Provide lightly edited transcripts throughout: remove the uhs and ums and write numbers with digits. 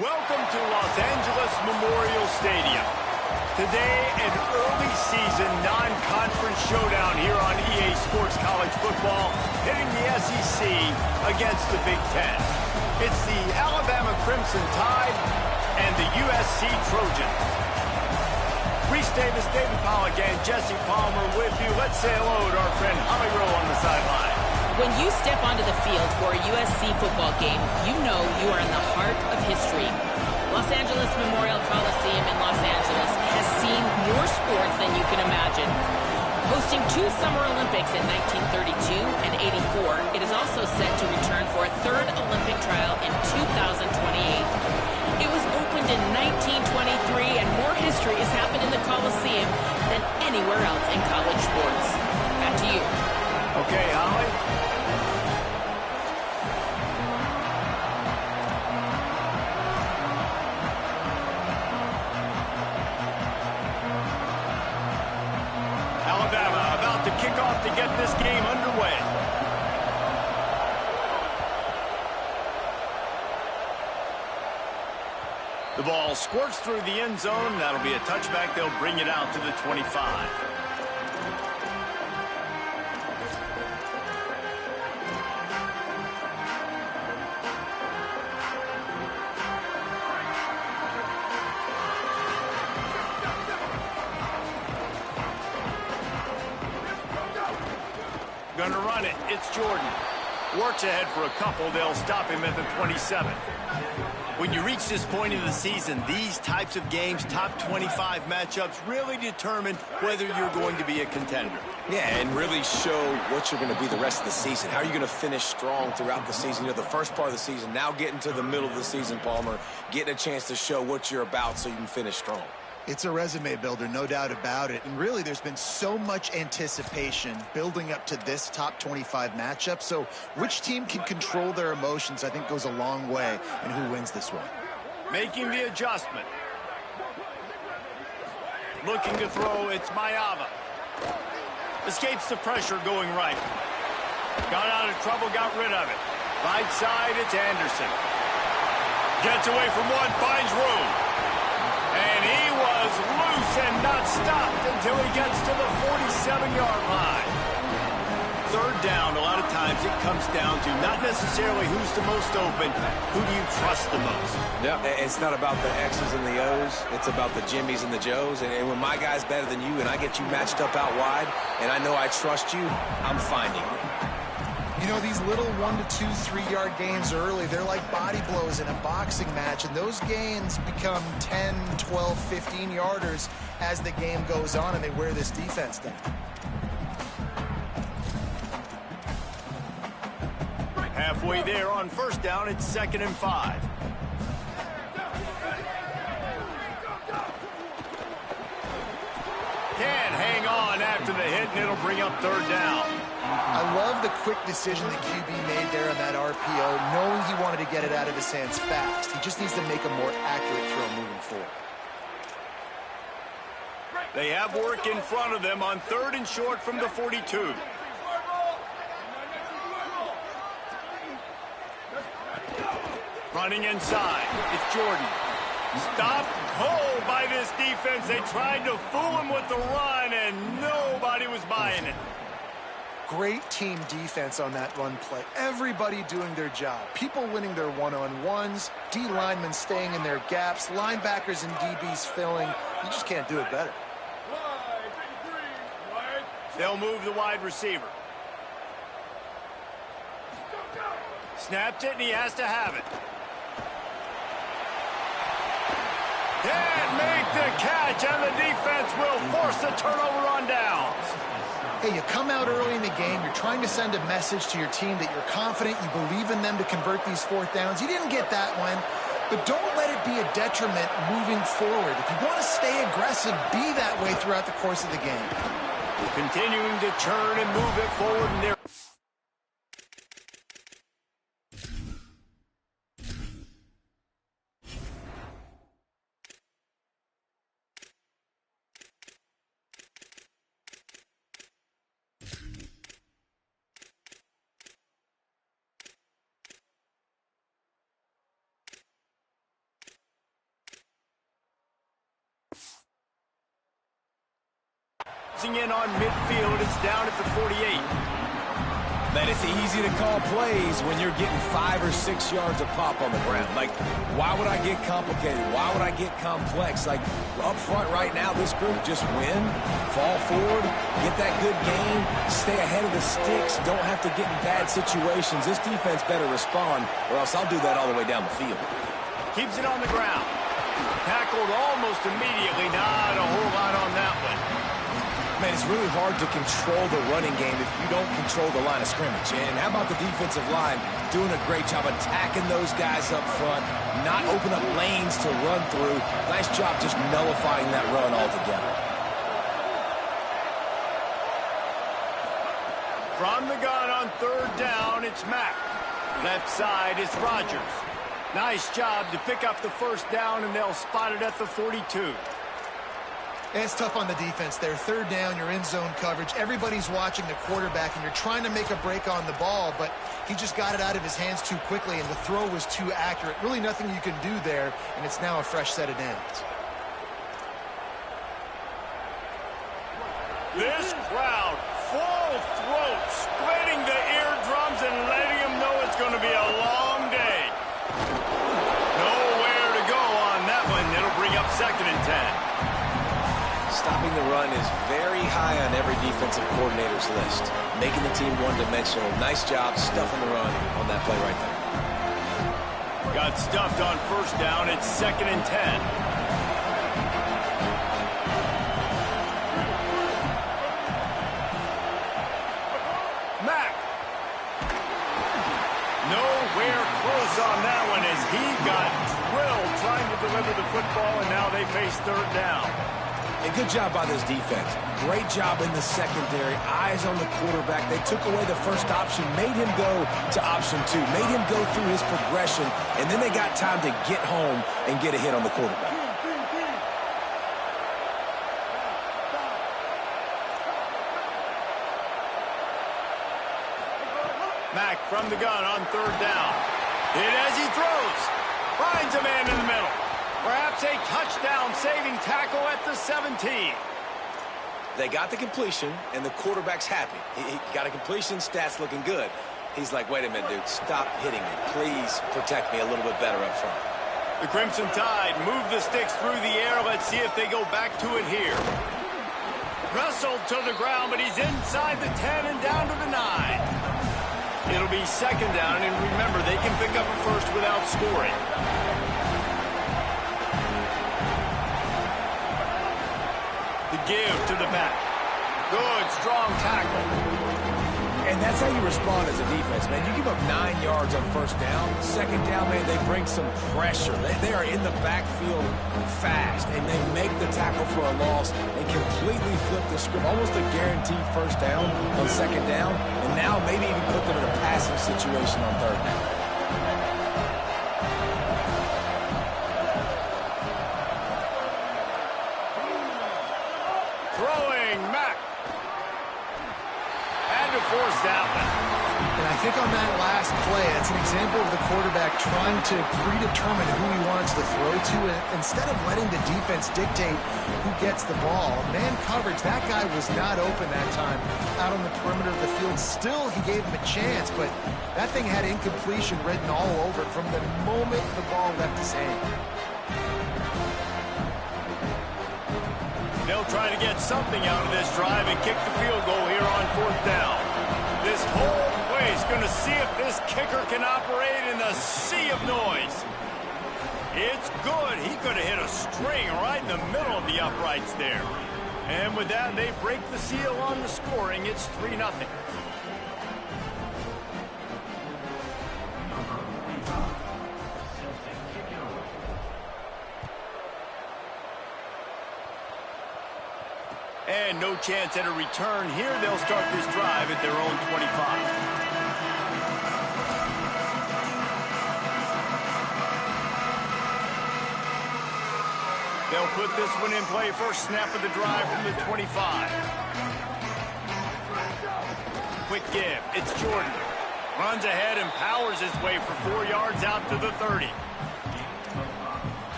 Welcome to Los Angeles Memorial Stadium. Today, an early season non-conference showdown here on EA Sports College Football, hitting the SEC against the Big Ten. It's the Alabama Crimson Tide and the USC Trojans. Reese Davis, David Pollack, and Jesse Palmer with you. Let's say hello to our friend Holly Rowe on the sideline. When you step onto the field for a USC football game, you know you are in the heart of history. Los Angeles Memorial Coliseum in Los Angeles has seen more sports than you can imagine. Hosting 2 Summer Olympics in 1932 and 84, it is also set to return for a 3rd Olympic trial in 2028. It was opened in 1923, and more history has happened in the Coliseum than anywhere else in college sports. Back to you. Okay, Holly. Alabama about to kick off to get this game underway. The ball squirts through the end zone. That'll be a touchback. They'll bring it out to the 25. Gonna run it. It's Jordan. Works ahead for a couple. They'll stop him at the 27. When you reach this point in the season, these types of games, top 25 matchups, really determine whether you're going to be a contender. Yeah, and really show what you're going to be the rest of the season. How are you going to finish strong throughout the season? You know, the first part of the season, now getting to the middle of the season, Palmer, getting a chance to show what you're about so you can finish strong. It's a resume builder, no doubt about it. And really, there's been so much anticipation building up to this top 25 matchup. So which team can control their emotions, I think, goes a long way in who wins this one. Making the adjustment. Looking to throw, it's Mayava. Escapes the pressure going right. Got out of trouble, got rid of it. Right side, it's Anderson. Gets away from one, finds room. And he was loose and not stopped until he gets to the 47-yard line. 3rd down, a lot of times it comes down to not necessarily who's the most open, who do you trust the most? Yeah, it's not about the X's and the O's. It's about the Jimmys and the Joes. And when my guy's better than you and I get you matched up out wide and I know I trust you, I'm finding you. You know, these little 1 to 2, 3-yard gains early, they're like body blows in a boxing match, and those gains become 10, 12, 15-yarders as the game goes on, and they wear this defense down. Halfway there on 1st down, it's 2nd and 5. Can't hang on after the hit, and it'll bring up 3rd down. I love the quick decision the QB made there on that RPO, knowing he wanted to get it out of his hands fast. He just needs to make a more accurate throw moving forward. They have work in front of them on 3rd and short from the 42. Running inside, it's Jordan. Stopped cold by this defense. They tried to fool him with the run, and nobody was buying it. Great team defense on that run play. Everybody doing their job. People winning their one-on-ones, D linemen staying in their gaps, linebackers and DBs filling. You just can't do it better. They'll move the wide receiver. Snapped it, and he has to have it. Can't make the catch, and the defense will force the turnover on downs. Hey, you come out early in the game, you're trying to send a message to your team that you're confident, you believe in them to convert these 4th downs. You didn't get that one, but don't let it be a detriment moving forward. If you want to stay aggressive, be that way throughout the course of the game. Continuing to churn and move it forward, and they're closing in on midfield. It's down at the 48. Man, it's easy to call plays when you're getting 5 or 6 yards of pop on the ground. Like, why would I get complicated? Why would I get complex? Like, up front right now, this group, just win, fall forward, get that good gain, stay ahead of the sticks, don't have to get in bad situations. This defense better respond, or else I'll do that all the way down the field. Keeps it on the ground. Tackled almost immediately. Not a whole lot on that one. Man, it's really hard to control the running game if you don't control the line of scrimmage. And how about the defensive line doing a great job attacking those guys up front, not open up lanes to run through. Nice job just nullifying that run altogether. From the gun on third down, it's Mack. Left side is Rodgers. Nice job to pick up the first down, and they'll spot it at the 42. It's tough on the defense there. Third down, you're in zone coverage. Everybody's watching the quarterback, and you're trying to make a break on the ball, but he just got it out of his hands too quickly, and the throw was too accurate. Really nothing you can do there, and it's now a fresh set of downs. This crowd, full throat, splitting the eardrums and letting them know it's going to be a long day. Nowhere to go on that one. It'll bring up 2nd and 10. Stopping the run is very high on every defensive coordinator's list. Making the team one-dimensional. Nice job stuffing the run on that play right there. Got stuffed on first down. It's 2nd and 10. Mack. Nowhere close on that one as he got drilled trying to deliver the football, and now they face third down. A good job by this defense. Great job in the secondary. Eyes on the quarterback. They took away the first option, made him go to option 2, made him go through his progression, and then they got time to get home and get a hit on the quarterback. Mack from the gun on third down. Hit as he throws. Finds a man in the middle. Perhaps a touchdown-saving tackle at the 17. They got the completion, and the quarterback's happy. He got a completion, stats looking good. He's like, wait a minute, dude, stop hitting me. Please protect me a little bit better up front. The Crimson Tide move the sticks through the air. Let's see if they go back to it here. Wrestled to the ground, but he's inside the 10 and down to the 9. It'll be 2nd down, and remember, they can pick up a first without scoring. The give to the back. Good, strong tackle. And that's how you respond as a defense, man. You give up 9 yards on first down. 2nd down, man, they bring some pressure. They are in the backfield fast, and they make the tackle for a loss and completely flip the script. Almost a guaranteed first down on 2nd down, and now maybe even put them in a passing situation on 3rd down. Throwing, Mack. Had to force that one. And I think on that last play, it's an example of the quarterback trying to predetermine who he wants to throw to. And instead of letting the defense dictate who gets the ball, man coverage, that guy was not open that time out on the perimeter of the field. Still, he gave him a chance, but that thing had incompletion written all over it from the moment the ball left his hand. They'll try to get something out of this drive and kick the field goal here on 4th down. This whole place going to see if this kicker can operate in the sea of noise. It's good. He could have hit a string right in the middle of the uprights there. And with that, they break the seal on the scoring. It's 3-0. And no chance at a return here. They'll start this drive at their own 25. They'll put this one in play. First snap of the drive from the 25. Quick give. It's Jordan. Runs ahead and powers his way for 4 yards out to the 30.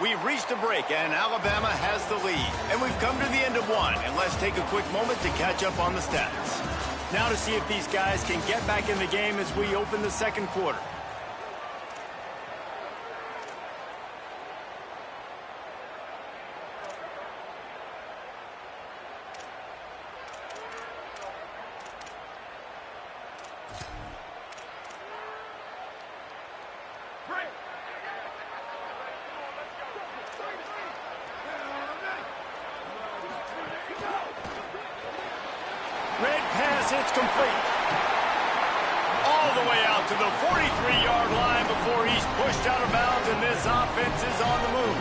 We've reached a break, and Alabama has the lead. And we've come to the end of one, and let's take a quick moment to catch up on the stats. Now to see if these guys can get back in the game as we open the second quarter. Red pass, it's complete. All the way out to the 43-yard line before he's pushed out of bounds, and this offense is on the move.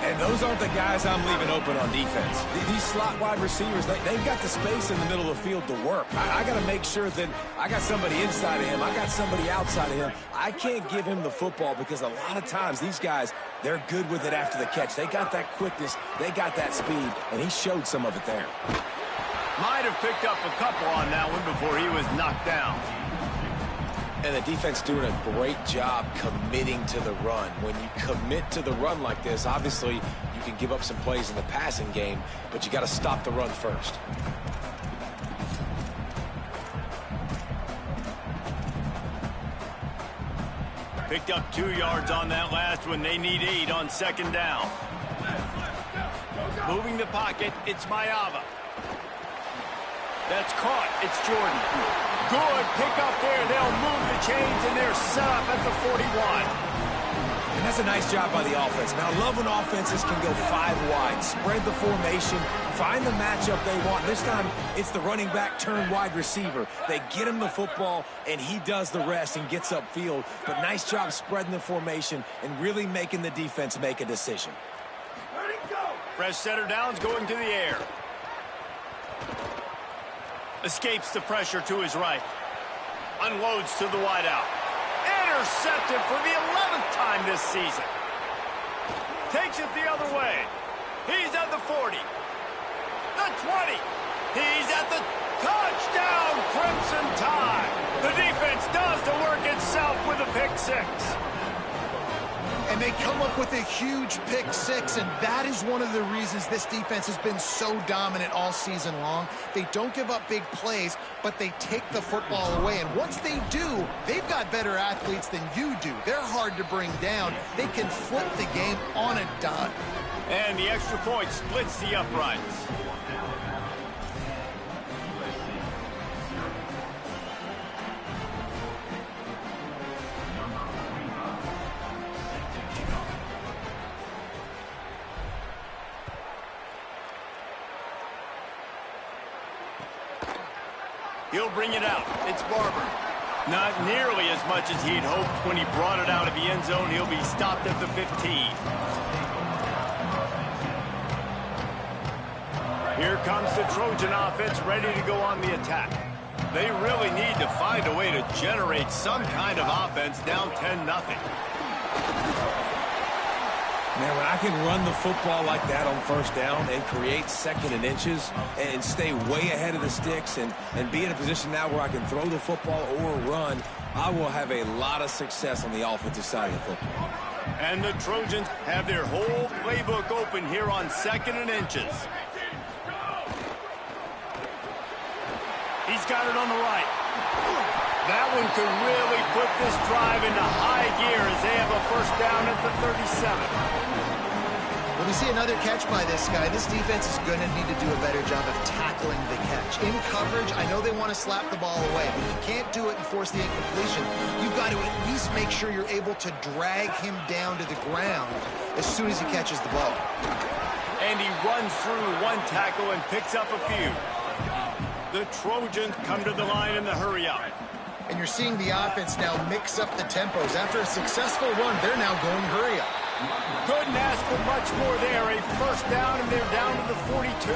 And those aren't the guys I'm leaving open on defense. These slot wide receivers, they've got the space in the middle of the field to work. I got to make sure that I got somebody inside of him. I got somebody outside of him. I can't give him the football because a lot of times these guys, they're good with it after the catch. They got that quickness. They got that speed, and he showed some of it there. Might have picked up a couple on that one before he was knocked down. And the defense doing a great job committing to the run. When you commit to the run like this, obviously you can give up some plays in the passing game, but you got to stop the run first. Picked up 2 yards on that last one. They need 8 on second down. Moving the pocket, it's Mayava. That's caught. It's Jordan. Good pick up there. They'll move the chains, and they're set up at the 41. And that's a nice job by the offense. Now, I love when offenses can go 5 wide, spread the formation, find the matchup they want. This time, it's the running back turned wide receiver. They get him the football, and he does the rest and gets upfield. But nice job spreading the formation and really making the defense make a decision. Fresh setter downs going to the air. Escapes the pressure to his right. Unloads to the wideout. Intercepted for the 11th time this season. Takes it the other way. He's at the 40. The 20. He's at the touchdown, Crimson Tide. The defense does the work itself with a pick 6. And they come up with a huge pick 6, and that is one of the reasons this defense has been so dominant all season long. They don't give up big plays, but they take the football away. And once they do, they've got better athletes than you do. They're hard to bring down. They can flip the game on a dime. And the extra point splits the uprights. He'll bring it out. It's Barber. Not nearly as much as he'd hoped when he brought it out of the end zone. He'll be stopped at the 15. Here comes the Trojan offense ready to go on the attack. They really need to find a way to generate some kind of offense down 10-0. Man, when I can run the football like that on first down and create second and inches and stay way ahead of the sticks and be in a position now where I can throw the football or run, I will have a lot of success on the offensive side of the football. And the Trojans have their whole playbook open here on second and inches. He's got it on the right. That one could really put this drive into high gear as they have a first down at the 37. When we see another catch by this guy, this defense is going to need to do a better job of tackling the catch. In coverage, I know they want to slap the ball away, but you can't do it and force the incompletion. You've got to at least make sure you're able to drag him down to the ground as soon as he catches the ball. And he runs through one tackle and picks up a few. The Trojans come to the line in the hurry-up. And you're seeing the offense now mix up the tempos. After a successful run, they're now going hurry-up. Couldn't ask for much more there. A first down, and they're down to the 42.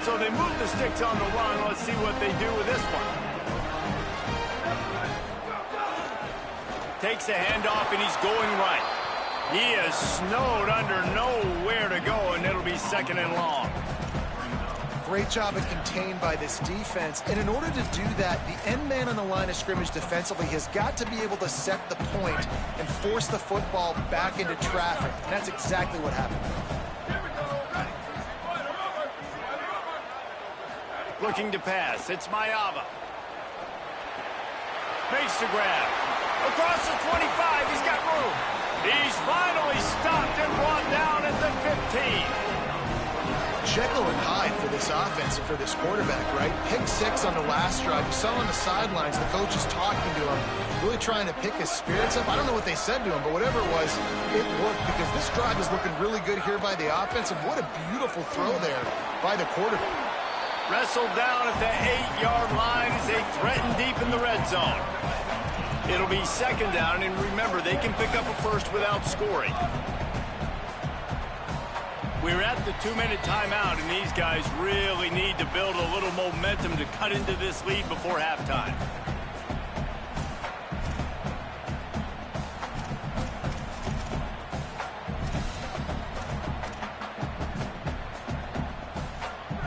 So they move the sticks on the run. Let's see what they do with this one. Takes the handoff, and he's going right. He is snowed under, nowhere to go, and it'll be second and long. Great job of contained by this defense. And in order to do that, the end man on the line of scrimmage defensively has got to be able to set the point and force the football back into traffic. And that's exactly what happened. Looking to pass. It's Maava. Makes the grab. Across the 25. He's got room. He's finally stopped and brought down at the 15. Jekyll and Hyde for this offense and for this quarterback, right? Pick 6 on the last drive. You saw on the sidelines, the coach is talking to him, really trying to pick his spirits up. I don't know what they said to him, but whatever it was, it worked because this drive is looking really good here by the offense, and what a beautiful throw there by the quarterback. Wrestled down at the 8-yard line as they threaten deep in the red zone. It'll be second down, and remember, they can pick up a first without scoring. We're at the 2-minute timeout, and these guys really need to build a little momentum to cut into this lead before halftime.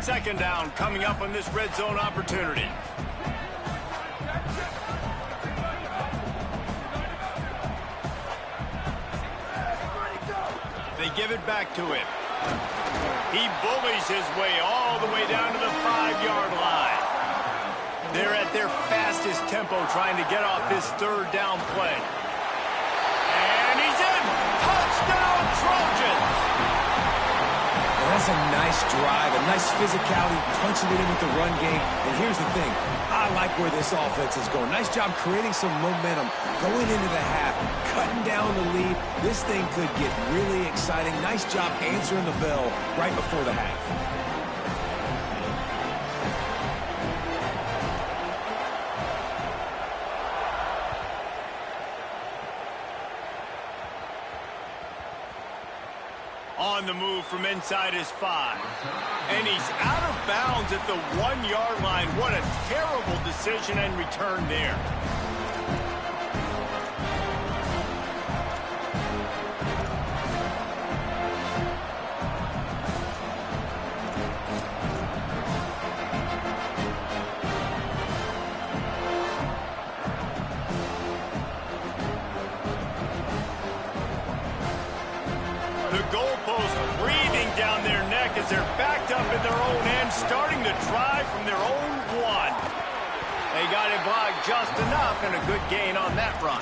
Second down coming up on this red zone opportunity. They give it back to him. He bullies his way all the way down to the 5-yard line. They're at their fastest tempo trying to get off this third down play. And he's in! Touchdown, Trojans! And that's a nice drive, a nice physicality, punching it in with the run game. And here's the thing. I like where this offense is going. Nice job creating some momentum, going into the half, cutting down the lead. This thing could get really exciting. Nice job answering the bell right before the half. On the move from inside his 5. And he's out of bounds at the 1-yard line. What a terrible decision and return there. The goalpost breathing down their neck as they're backed up in their own end, starting to drive from their own 1. They got it blocked just enough, and a good gain on that run.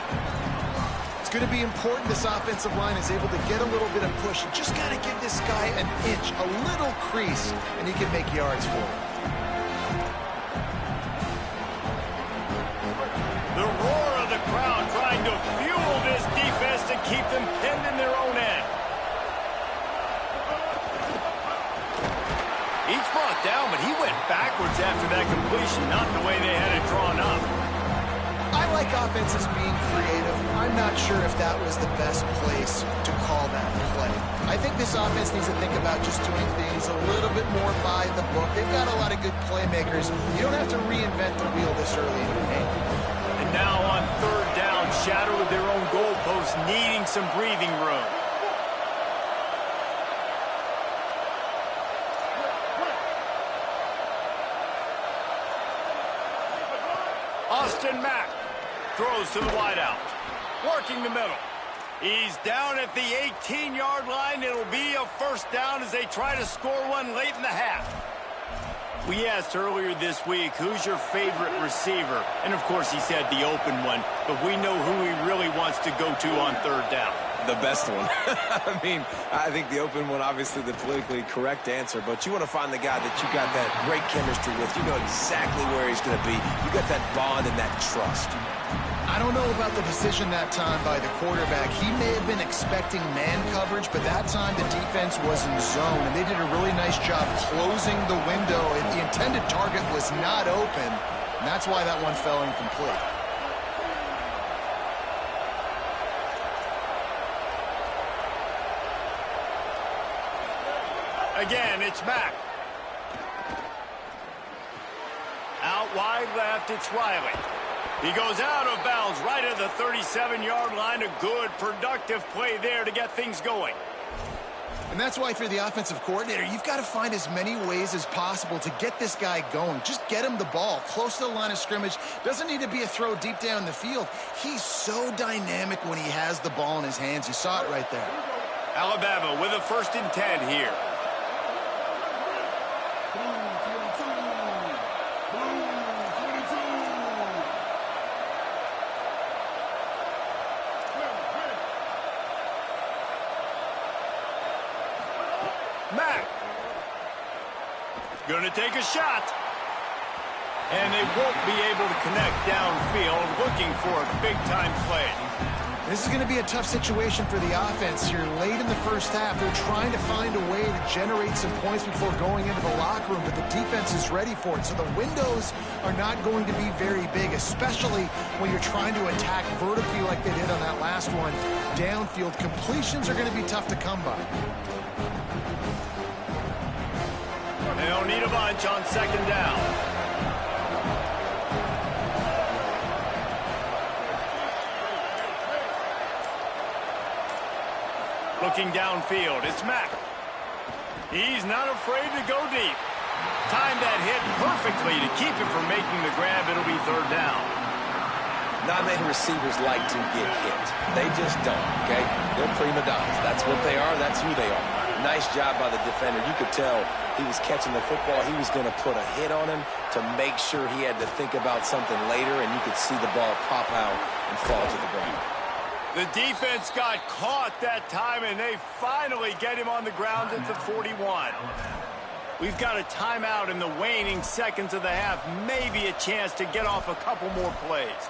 It's going to be important this offensive line is able to get a little bit of push. You just got to give this guy an inch, a little crease, and he can make yards for it. The roar of the crowd trying to fuel this defense to keep them pinned in their own end. He's brought down, but he went backwards after that completion, not the way they had it drawn up. I like offenses being creative. I'm not sure if that was the best place to call that play. I think this offense needs to think about just doing things a little bit more by the book. They've got a lot of good playmakers. You don't have to reinvent the wheel this early in the game. And now on third down, shadow of their own goalpost, needing some breathing room. Austin Mack throws to the wideout, working the middle. He's down at the 18-yard line. It'll be a first down as they try to score one late in the half. We asked earlier this week, who's your favorite receiver? And, of course, he said the open one, but we know who he really wants to go to on third down. The best one. I mean, I think the open one, obviously the politically correct answer, but you want to find the guy that you got that great chemistry with. You know exactly where he's going to be. You got that bond and that trust. I don't know about the decision that time by the quarterback. He may have been expecting man coverage, but that time the defense was in zone, and they did a really nice job closing the window. And the intended target was not open, and that's why that one fell incomplete. Again, it's Mack. Out wide left, it's Riley. He goes out of bounds right at the 37-yard line. A good, productive play there to get things going. And that's why if you're the offensive coordinator, you've got to find as many ways as possible to get this guy going. Just get him the ball close to the line of scrimmage. Doesn't need to be a throw deep down the field. He's so dynamic when he has the ball in his hands. You saw it right there. Alabama with a 1st and 10 here. Mack. Going to take a shot. And they won't be able to connect downfield, looking for a big-time play. This is going to be a tough situation for the offense here. Late in the first half, they're trying to find a way to generate some points before going into the locker room, but the defense is ready for it. So the windows are not going to be very big, especially when you're trying to attack vertically like they did on that last one. Downfield completions are going to be tough to come by. They don't need a bunch on 2nd down. Looking downfield, it's Mack. He's not afraid to go deep. Timed that hit perfectly to keep him from making the grab. It'll be 3rd down. Not many receivers like to get hit. They just don't, okay? They're prima donnas. That's what they are. That's who they are. Nice job by the defender. You could tell he was catching the football. He was going to put a hit on him to make sure he had to think about something later, and you could see the ball pop out and fall to the ground. The defense got caught that time, and they finally get him on the ground at the 41. We've got a timeout in the waning seconds of the half. Maybe a chance to get off a couple more plays.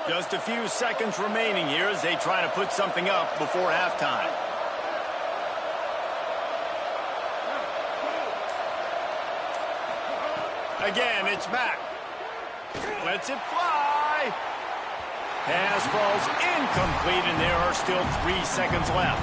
Just a few seconds remaining here as they try to put something up before halftime. Again, it's Mack. Lets it fly. Pass falls incomplete, and there are still 3 seconds left.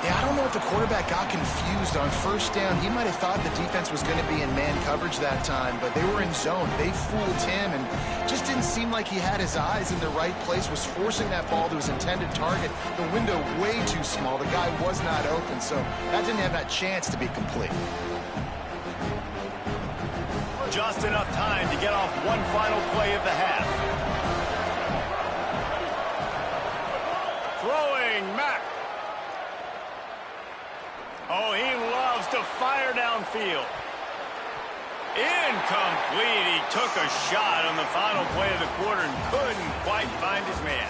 Yeah, I don't know if the quarterback got confused on 1st down. He might have thought the defense was going to be in man coverage that time, but they were in zone. They fooled him, and just didn't seem like he had his eyes in the right place, was forcing that ball to his intended target. The window way too small. The guy was not open, so that didn't have that chance to be complete. Just enough time to get off one final play of the half. Throwing Mack. Oh, he loves to fire downfield. Incomplete. He took a shot on the final play of the quarter and couldn't quite find his man.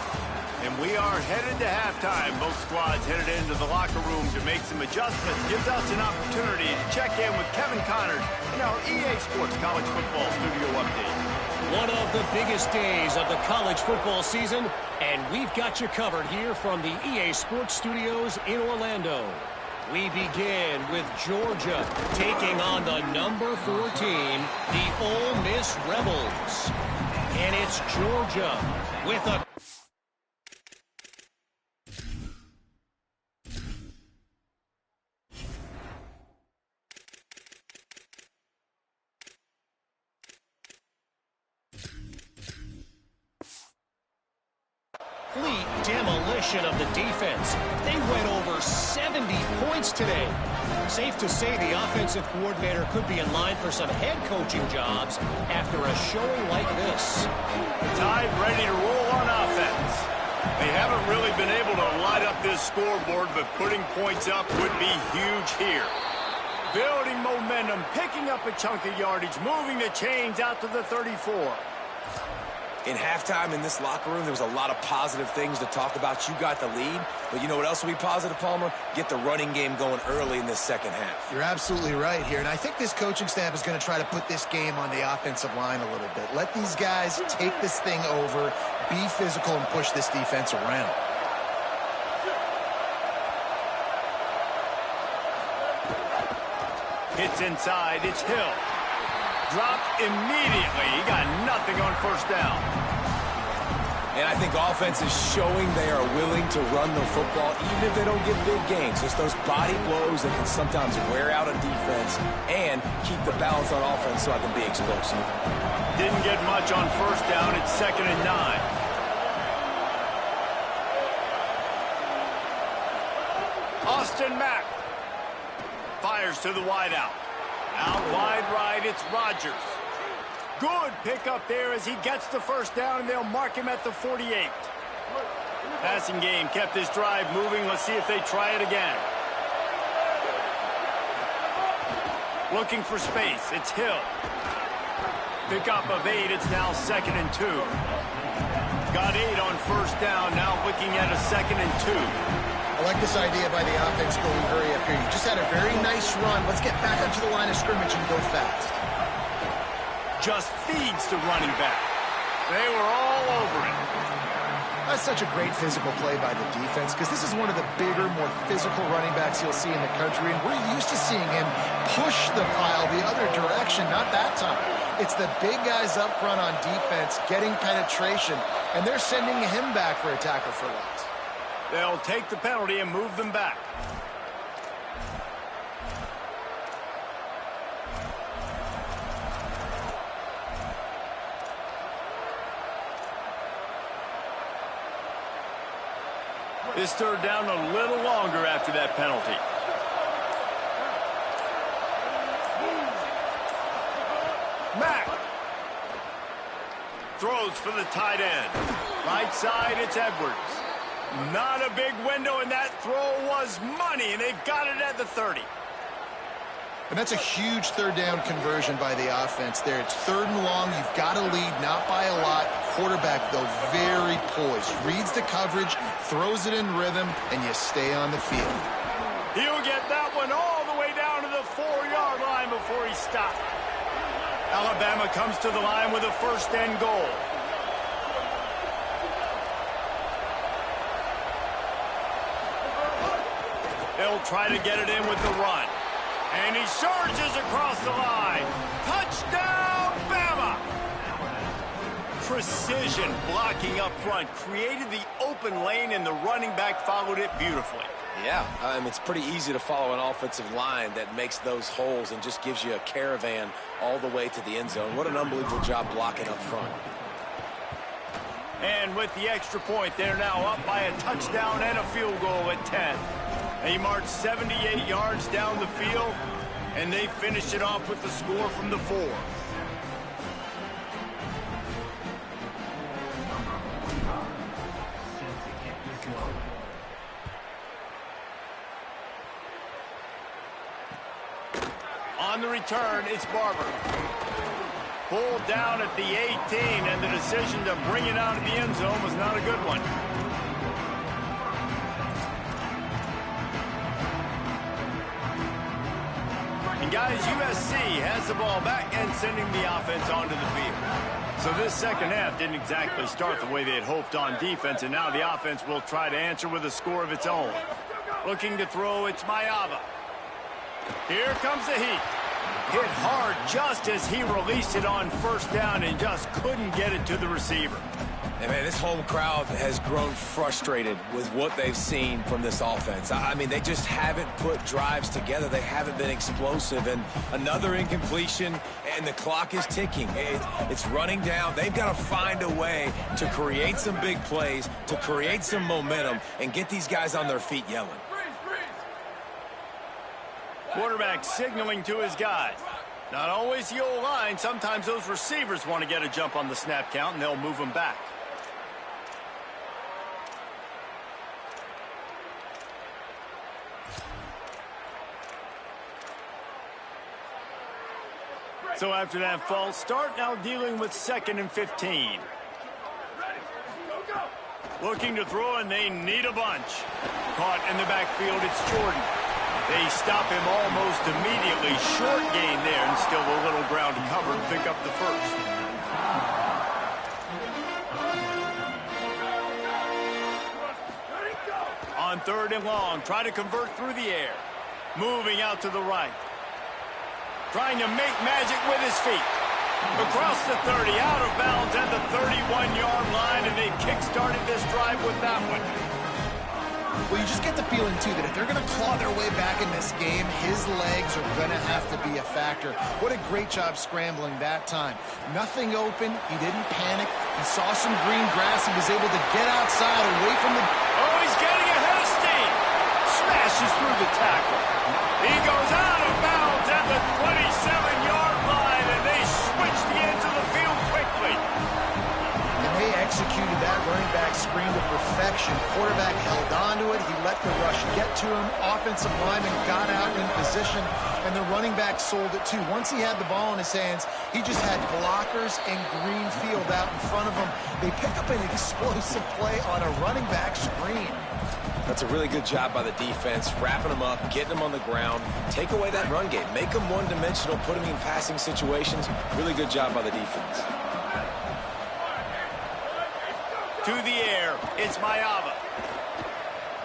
And we are headed to halftime. Both squads headed into the locker room to make some adjustments. Gives us an opportunity to check in with Kevin Connors in our EA Sports College Football Studio Update. One of the biggest days of the college football season, and we've got you covered here from the EA Sports Studios in Orlando. We begin with Georgia taking on the number 4 team, the Ole Miss Rebels. And it's Georgia with a complete demolition of the defense. They went over 70 points today. Safe to say the offensive coordinator could be in line for some head coaching jobs after a showing like this. Tide ready to roll on offense. They haven't really been able to light up this scoreboard, but putting points up would be huge here. Building momentum, picking up a chunk of yardage, moving the chains out to the 34. In halftime in this locker room, there was a lot of positive things to talk about. You got the lead, but you know what else will be positive, Palmer? Get the running game going early in this second half. You're absolutely right here, and I think this coaching staff is going to try to put this game on the offensive line a little bit. Let these guys take this thing over, be physical, and push this defense around. Hits inside, it's Hill. Dropped immediately. He got nothing on 1st down. And I think offense is showing they are willing to run the football even if they don't get big gains. Just those body blows that can sometimes wear out a defense and keep the balance on offense so I can be explosive. Didn't get much on 1st down. It's 2nd and 9. Austin Mack. Fires to the wideout. Out wide right, it's Rodgers. Good pickup there as he gets the first down, and they'll mark him at the 48. Passing game kept this drive moving. Let's see if they try it again. Looking for space. It's Hill. Pickup of 8. It's now 2nd and 2. Got 8 on first down. Now looking at a 2nd and 2. I like this idea by the offense going hurry up here. You just had a very nice run. Let's get back onto the line of scrimmage and go fast. Just feeds the running back. They were all over it. That's such a great physical play by the defense because this is one of the bigger, more physical running backs you'll see in the country, and we're used to seeing him push the pile the other direction. Not that time. It's the big guys up front on defense getting penetration, and they're sending him back for a tackle for loss. They'll take the penalty and move them back. This third down a little longer after that penalty. Mack throws for the tight end. Right side, it's Edwards. Not a big window, and that throw was money, and they've got it at the 30. And that's a huge third down conversion by the offense there. It's 3rd and long. You've got to lead, not by a lot. Quarterback, though, very poised. Reads the coverage, throws it in rhythm, and you stay on the field. He'll get that one all the way down to the 4-yard line before he stopped. Alabama comes to the line with a 1st and goal. They'll try to get it in with the run. And he surges across the line. Touchdown, Bama! Precision blocking up front created the open lane, and the running back followed it beautifully. Yeah, it's pretty easy to follow an offensive line that makes those holes and just gives you a caravan all the way to the end zone. What an unbelievable job blocking up front. And with the extra point, they're now up by a touchdown and a field goal at 10. They marched 78 yards down the field, and they finished it off with the score from the 4. On the return, it's Barber. Pulled down at the 18, and the decision to bring it out of the end zone was not a good one. And guys, USC has the ball back and sending the offense onto the field. So this second half didn't exactly start the way they had hoped on defense, and now the offense will try to answer with a score of its own. Looking to throw, it's Mayava. Here comes the heat. Hit hard just as he released it on first down and just couldn't get it to the receiver. And man, this whole crowd has grown frustrated with what they've seen from this offense. I mean, they just haven't put drives together. They haven't been explosive. And another incompletion, and the clock is ticking. It's running down. They've got to find a way to create some big plays, to create some momentum, and get these guys on their feet yelling. Quarterback signaling to his guys. Not always the old line. Sometimes those receivers want to get a jump on the snap count, and they'll move them back. So after that false start, now dealing with 2nd and 15. Looking to throw, and they need a bunch. Caught in the backfield, it's Jordan. They stop him almost immediately. Short gain there, and still a little ground to cover to pick up the first. On 3rd and long, try to convert through the air. Moving out to the right. Trying to make magic with his feet. Across the 30, out of bounds at the 31-yard line, and they kick-started this drive with that one. Well, you just get the feeling, too, that if they're going to claw their way back in this game, his legs are going to have to be a factor. What a great job scrambling that time. Nothing open. He didn't panic. He saw some green grass. He was able to get outside away from the... Oh, he's getting ahead of steam. Smash pushes through the tackle. He goes out of bounds at the 27-yard line, and they switch the ends of the field quickly. And they executed that running back screen to perfection. Quarterback held on to it. He let the rush get to him. Offensive lineman got out in position, and the running back sold it too. Once he had the ball in his hands, he just had blockers and green field out in front of him. They pick up an explosive play on a running back screen. That's a really good job by the defense, wrapping them up, getting them on the ground. Take away that run game. Make them one-dimensional, put them in passing situations. Really good job by the defense. To the air, it's Mayava.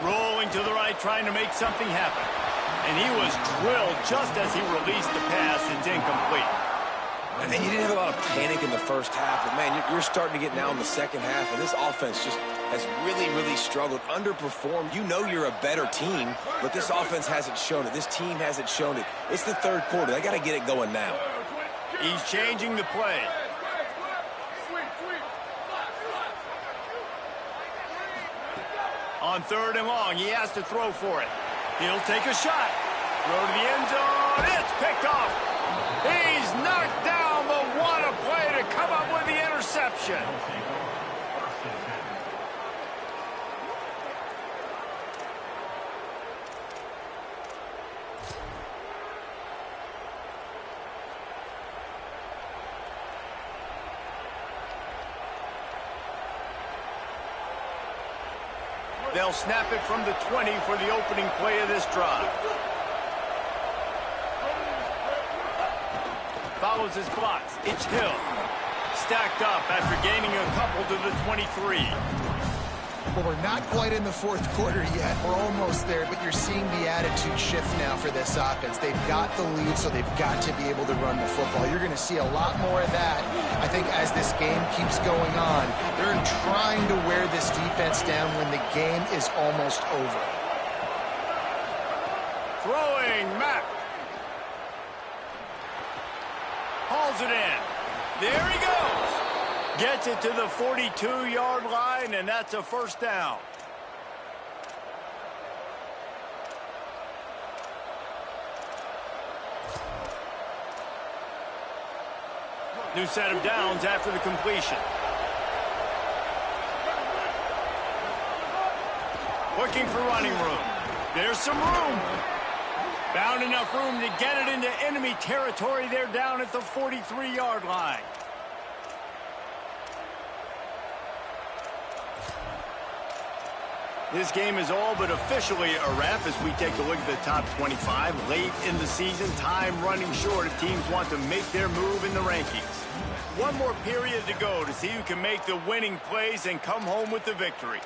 Rolling to the right, trying to make something happen. And he was drilled just as he released the pass. It's incomplete. And you didn't have a lot of panic in the first half, but man, you're starting to get now in the second half, and this offense just has really, really struggled, underperformed. You know you're a better team, but this offense hasn't shown it. This team hasn't shown it. It's the third quarter. They got to get it going now. He's changing the play. On 3rd and long, he has to throw for it. He'll take a shot. Throw to the end zone. It's picked off. He's knocked down, but what a play to come up with the interception. They'll snap it from the 20 for the opening play of this drive. Follows his blocks. It's Hill. Stacked up after gaining a couple to the 23. Well, we're not quite in the fourth quarter yet. We're almost there, but you're seeing the attitude shift now for this offense. They've got the lead, so they've got to be able to run the football. You're going to see a lot more of that, I think, as this game keeps going on. They're trying to wear this defense down when the game is almost over. Throwing, Mack. Hauls it in. There he goes. Gets it to the 42-yard line, and that's a first down. New set of downs after the completion. Looking for running room. There's some room. Found enough room to get it into enemy territory. They're down at the 43-yard line. This game is all but officially a wrap as we take a look at the top 25. Late in the season, time running short if teams want to make their move in the rankings. One more period to go to see who can make the winning plays and come home with the victory.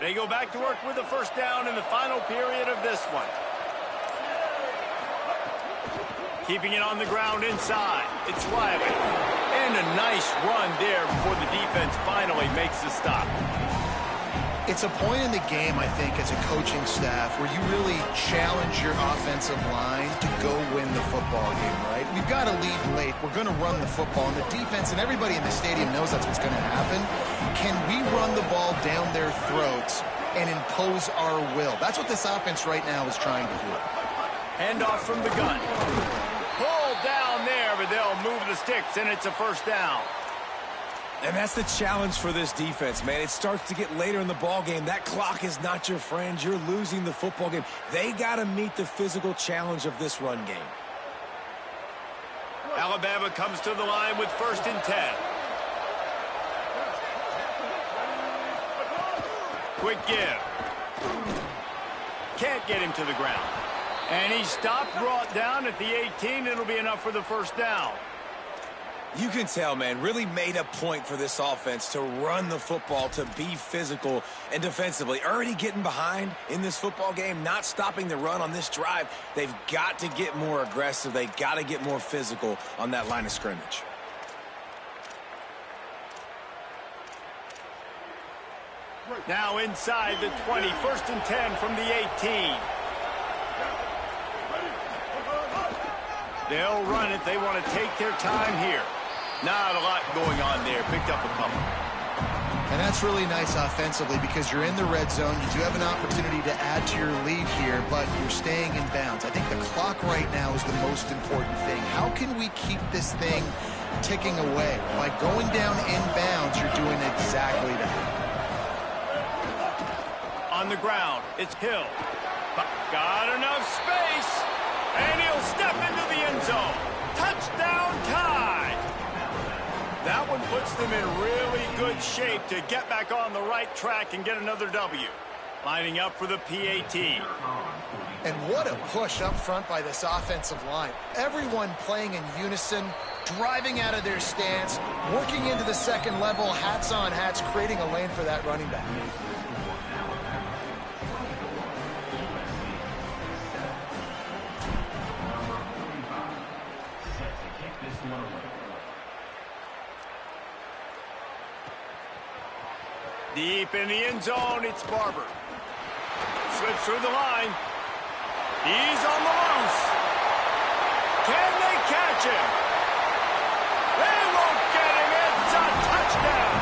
They go back to work with the first down in the final period of this one. Keeping it on the ground inside. It's Riley. And a nice run there before the defense finally makes the stop. It's a point in the game, I think, as a coaching staff where you really challenge your offensive line to go win the football game, right? We've got to lead late. We're going to run the football. And the defense and everybody in the stadium knows that's what's going to happen. Can we run the ball down their throats and impose our will? That's what this offense right now is trying to do. Handoff from the gun. Pulled down there, but they'll move the sticks, and it's a first down. And that's the challenge for this defense, man. It starts to get later in the ball game. That clock is not your friend. You're losing the football game. They got to meet the physical challenge of this run game. Alabama comes to the line with 1st and 10. Quick give. Can't get him to the ground. And he stopped, brought down at the 18. It'll be enough for the first down. You can tell, man, really made a point for this offense to run the football, to be physical and defensively. Already getting behind in this football game, not stopping the run on this drive. They've got to get more aggressive. They've got to get more physical on that line of scrimmage. Now inside the 20, 1st and 10 from the 18. They'll run it. They want to take their time here. Not a lot going on there. Picked up a couple. And that's really nice offensively because you're in the red zone. You do have an opportunity to add to your lead here, but you're staying in bounds. I think the clock right now is the most important thing. How can we keep this thing ticking away? By going down in bounds, you're doing exactly that. On the ground, it's Hill. Got enough space, and he'll step into the end zone. Touchdown tie. That one puts them in really good shape to get back on the right track and get another W. Lining up for the PAT. And what a push up front by this offensive line. Everyone playing in unison, driving out of their stance, working into the second level, hats on hats, creating a lane for that running back. Deep in the end zone, it's Barber. Slips through the line. He's on the loose. Can they catch him? They won't get him. It's a touchdown.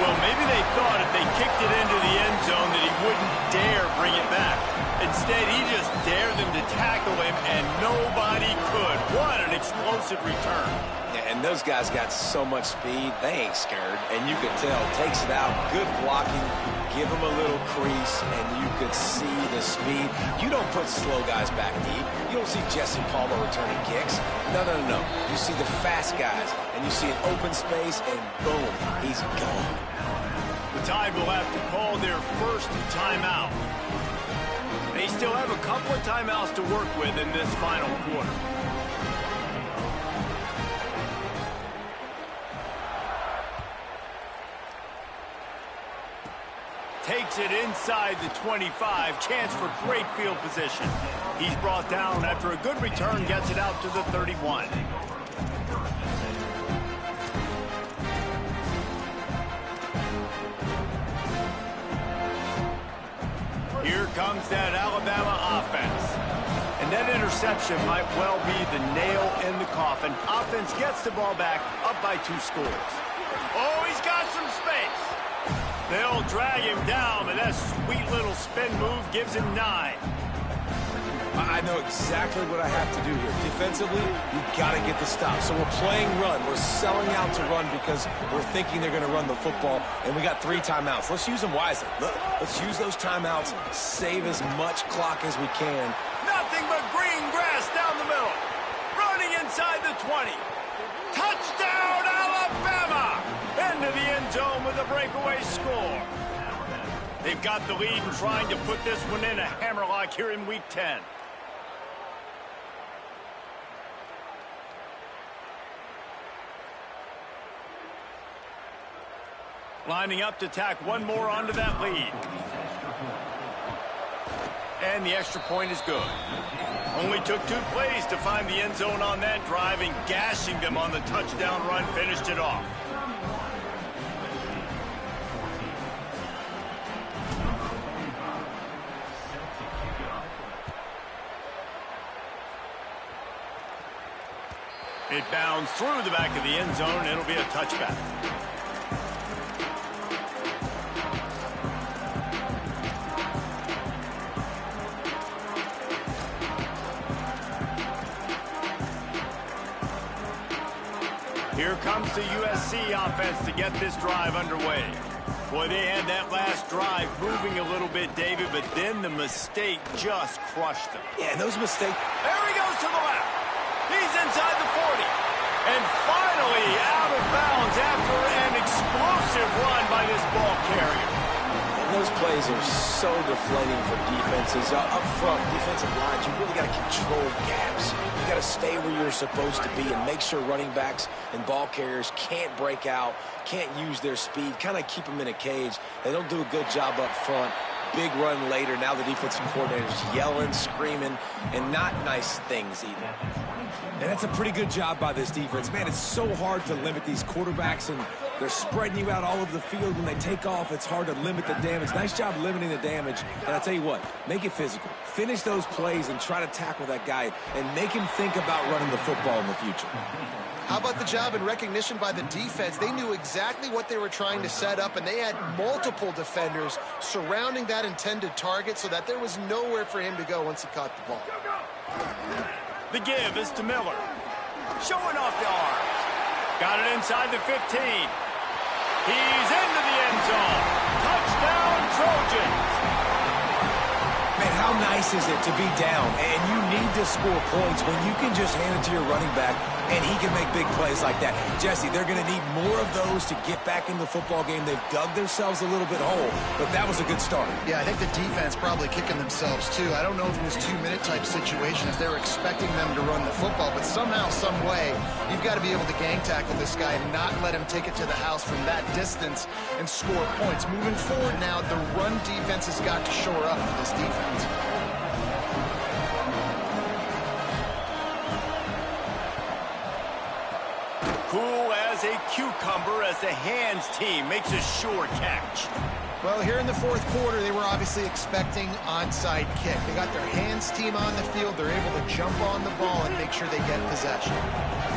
Well, maybe they thought if they kicked it into the end zone that he wouldn't dare bring it back. Instead, he just dared them to tackle him, and nobody could. What an explosive return. Yeah, and those guys got so much speed, they ain't scared. And you can tell, takes it out, good blocking, give him a little crease, and you could see the speed. You don't put slow guys back deep. You don't see Jesse Palmer returning kicks. No. You see the fast guys, and you see an open space, and boom, he's gone. The Tide will have to call their first timeout. They still have a couple of timeouts to work with in this final quarter. Takes it inside the 25. Chance for great field position. He's brought down after a good return, gets it out to the 31. Here comes that Alabama offense. And that interception might well be the nail in the coffin. Offense gets the ball back, up by 2 scores. Oh, he's got some space. They'll drag him down, but that sweet little spin move gives him 9. I know exactly what I have to do here. Defensively, we've got to get the stop. So we're playing run. We're selling out to run because we're thinking they're going to run the football, and we got 3 timeouts. Let's use them wisely. Let's use those timeouts, save as much clock as we can. Nothing but green grass down the middle. Running inside the 20. Touchdown, Alabama! Into the end zone with a breakaway score. They've got the lead and trying to put this one in a hammerlock here in Week 10. Lining up to tack one more onto that lead. And the extra point is good. Only took 2 plays to find the end zone on that drive, and gashing them on the touchdown run finished it off. It bounds through the back of the end zone. It'll be a touchback. Here comes the USC offense to get this drive underway. Boy, they had that last drive moving a little bit, David, but then the mistake just crushed them. Yeah, and those mistakes. There he goes to the left. He's inside the 40. And finally out of bounds after an explosive run by this ball carrier. And those plays are so deflating for defenses. Up front, defensive lines, you really got to control gaps. You got to stay where you're supposed to be and make sure running backs and ball carriers can't break out, can't use their speed, kind of keep them in a cage. They don't do a good job up front. Big run later. Now the defensive coordinator's yelling, screaming, and not nice things either. And that's a pretty good job by this defense. Man, it's so hard to limit these quarterbacks, and they're spreading you out all over the field. When they take off, it's hard to limit the damage. Nice job limiting the damage. And I'll tell you what, make it physical. Finish those plays and try to tackle that guy and make him think about running the football in the future. How about the job and recognition by the defense? They knew exactly what they were trying to set up, and they had multiple defenders surrounding that intended target so that there was nowhere for him to go once he caught the ball. The give is to Miller. Showing off the arms. Got it inside the 15. He's into the end zone. Touchdown, Trojans. Man, how nice is it to be down and you need to score points when you can just hand it to your running back and he can make big plays like that? Jesse, they're going to need more of those to get back in the football game. They've dug themselves a little bit whole, but that was a good start. Yeah, I think the defense probably kicking themselves too. I don't know if it was 2-minute type situation, if they're expecting them to run the football, but somehow, some way, you've got to be able to gang tackle this guy and not let him take it to the house from that distance and score points. Moving forward now, the run defense has got to shore up for this defense. Cool as a cucumber as the hands team makes a sure catch. Well, here in the fourth quarter, they were obviously expecting onside kick. They got their hands team on the field. They're able to jump on the ball and make sure they get possession.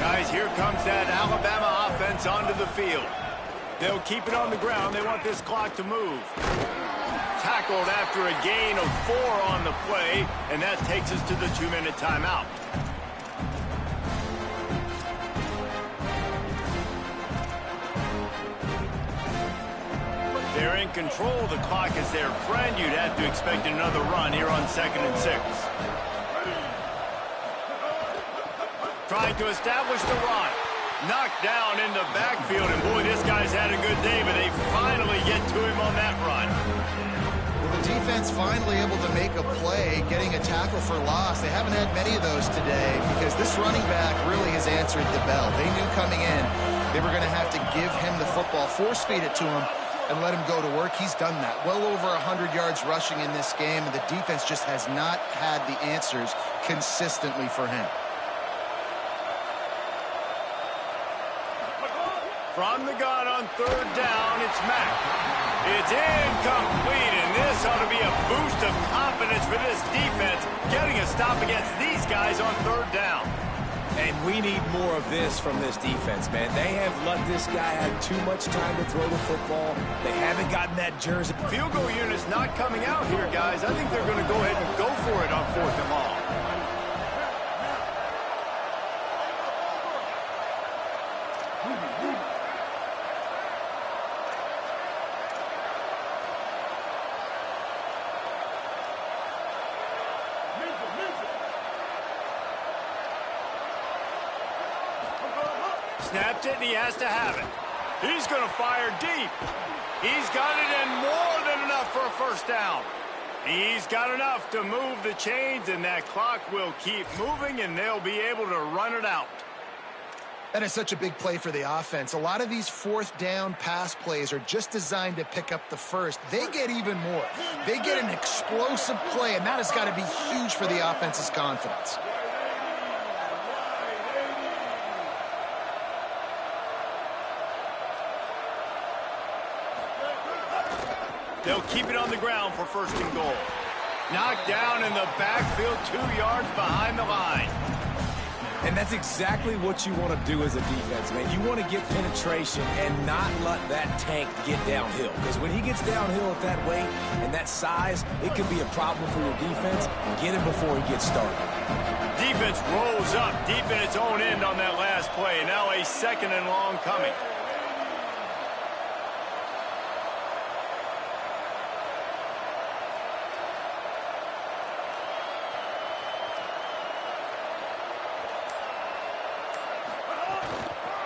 Guys, here comes that Alabama offense onto the field. They'll keep it on the ground. They want this clock to move. Tackled after a gain of 4 on the play, and that takes us to the 2-minute timeout. They're in control. The clock is their friend. You'd have to expect another run here on 2nd and 6. Trying to establish the run. Knocked down in the backfield, and boy, this guy's had a good day, but they finally get to him on that run. Well, the defense finally able to make a play, getting a tackle for loss. They haven't had many of those today because this running back really has answered the bell. They knew coming in they were going to have to give him the football, force feed it to him, and let him go to work. He's done that. Well over 100 yards rushing in this game, and the defense just has not had the answers consistently for him. From the gun on 3rd down, it's Mack. It's incomplete, and this ought to be a boost of confidence for this defense, getting a stop against these guys on 3rd down. And we need more of this from this defense, man. They have let this guy have too much time to throw the football. They haven't gotten that jersey. Field goal unit's not coming out here, guys. I think they're going to go ahead and go for it on 4th and long. Snapped it, and he has to have it. He's going to fire deep. He's got it, and more than enough for a 1st down. He's got enough to move the chains, and that clock will keep moving, and they'll be able to run it out. That is such a big play for the offense. A lot of these 4th down pass plays are just designed to pick up the first. They get even more. They get an explosive play, and that has got to be huge for the offense's confidence. They'll keep it on the ground for 1st and goal. Knocked down in the backfield, 2 yards behind the line. And that's exactly what you want to do as a defense, man. You want to get penetration and not let that tank get downhill. Because when he gets downhill at that weight and that size, it could be a problem for your defense. Get him before he gets started. Defense rolls up deep in its own end on that last play. Now a 2nd and long coming.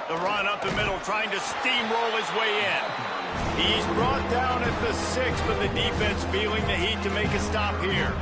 The run up the middle, trying to steamroll his way in. He's brought down at the 6, but the defense feeling the heat to make a stop here.